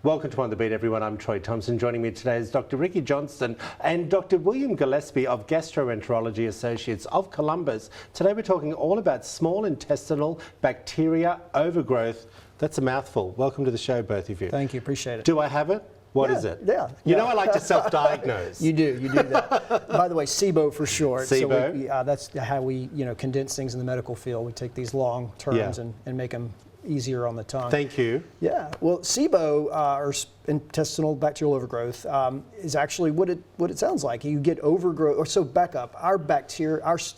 Welcome to On the Beat, everyone. I'm Troy Thompson. Joining me today is Dr. Ricky Johnston and Dr. William Gillespie of Gastroenterology Associates of Columbus. Today we're talking all about small intestinal bacteria overgrowth. That's a mouthful. Welcome to the show, both of you. Thank you. Appreciate it. Do I have it? What is it? Yeah. You know I like to self-diagnose. You do that. By the way, SIBO for short. SIBO? So that's how we condense things in the medical field. We take these long terms and make them easier on the tongue. Thank you. Yeah. Well, SIBO, or intestinal bacterial overgrowth, is actually what it sounds like. You get overgrowth. Or so back up. Our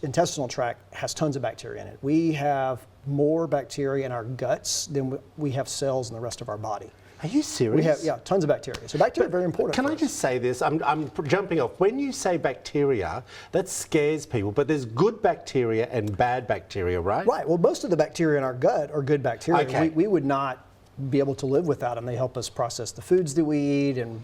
intestinal tract has tons of bacteria in it. We have more bacteria in our guts than we have cells in the rest of our body. Are you serious? We have tons of bacteria. So bacteria are very important. Can I just say this? I'm jumping off. When you say bacteria, that scares people, but there's good bacteria and bad bacteria, right? Right. Well, most of the bacteria in our gut are good bacteria. Okay. We would not be able to live without them. They help us process the foods that we eat and,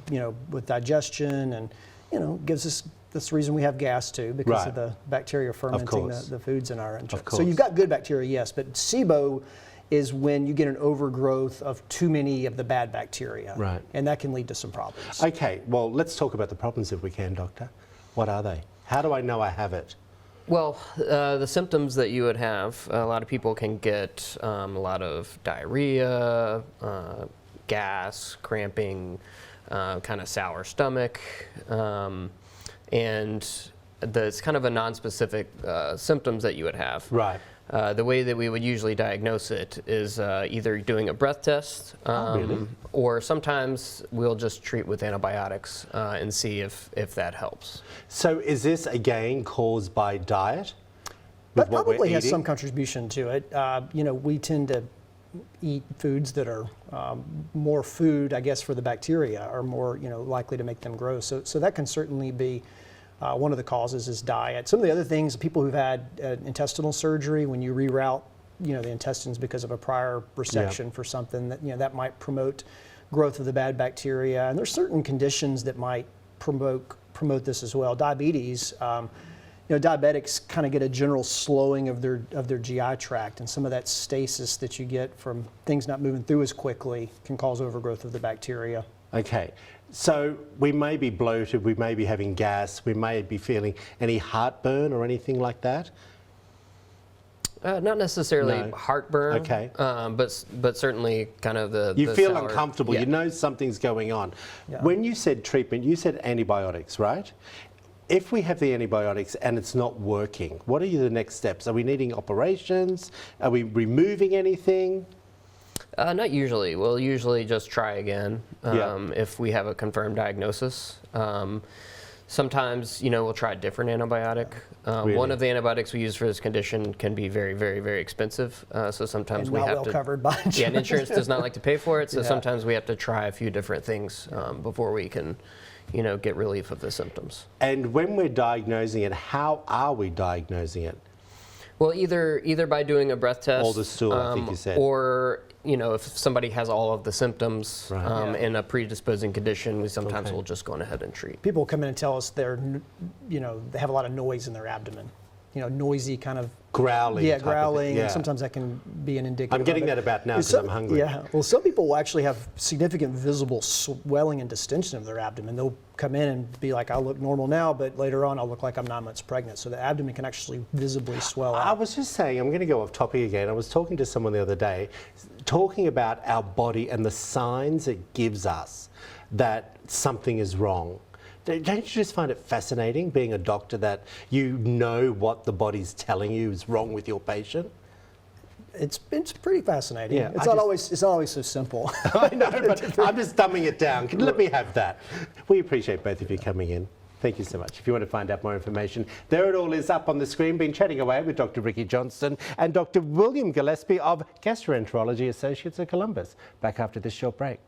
with digestion and, gives us, that's the reason we have gas too, because of the bacteria fermenting the foods in our intestine. So you've got good bacteria, yes, but SIBO is when you get an overgrowth of too many of the bad bacteria. Right. And that can lead to some problems. Okay, well, let's talk about the problems if we can, Doctor. What are they? How do I know I have it? Well, the symptoms that you would have, a lot of people can get a lot of diarrhea, gas, cramping, kind of sour stomach, and it's kind of a non-specific symptoms that you would have. Right. The way that we would usually diagnose it is either doing a breath test, or sometimes we'll just treat with antibiotics and see if that helps. So is this again caused by diet? That probably has some contribution to it. We tend to eat foods that are more food, I guess, for the bacteria, are more likely to make them grow. So that can certainly be. One of the causes is diet. Some of the other things, people who've had intestinal surgery, when you reroute, the intestines because of a prior resection for something, that might promote growth of the bad bacteria. And there's certain conditions that might promote this as well. Diabetes, diabetics kind of get a general slowing of their GI tract, and some of that stasis that you get from things not moving through as quickly can cause overgrowth of the bacteria. Okay, so we may be bloated, we may be having gas, we may be feeling any heartburn or anything like that? Not necessarily heartburn, but certainly kind of the You feel sour, uncomfortable, you know something's going on. Yeah. When you said treatment, you said antibiotics, right? If we have the antibiotics and it's not working, what are the next steps? Are we needing operations? Are we removing anything? Not usually. We'll usually just try again if we have a confirmed diagnosis. Sometimes, we'll try a different antibiotic. Really? One of the antibiotics we use for this condition can be very, very, very expensive. So sometimes we have to. Covered by insurance. Yeah, and insurance does not like to pay for it. So sometimes we have to try a few different things before we can, get relief of the symptoms. And when we're diagnosing it, how are we diagnosing it? Well, either by doing a breath test, or the stool, I think you said, or if somebody has all of the symptoms in a predisposing condition, we sometimes will just go on ahead and treat. People come in and tell us they have a lot of noise in their abdomen, noisy kind of growling. Yeah, growling. Yeah. Sometimes that can be an indicator. I'm getting that about now because I'm hungry. Yeah. Well, some people will actually have significant visible swelling and distension of their abdomen. They'll come in and be like, I look normal now, but later on I'll look like I'm 9 months pregnant. So the abdomen can actually visibly swell out. I was just saying, I'm going to go off topic again. I was talking to someone the other day, talking about our body and the signs it gives us that something is wrong. Don't you just find it fascinating, being a doctor, that you know what the body's telling you is wrong with your patient? It's pretty fascinating. Yeah, it's not always so simple. I know, but I'm just dumbing it down. Let me have that. We appreciate both of you coming in. Thank you so much. If you want to find out more information, there it all is up on the screen. Been chatting away with Dr. Ricky Johnston and Dr. William Gillespie of Gastroenterology Associates of Columbus. Back after this short break.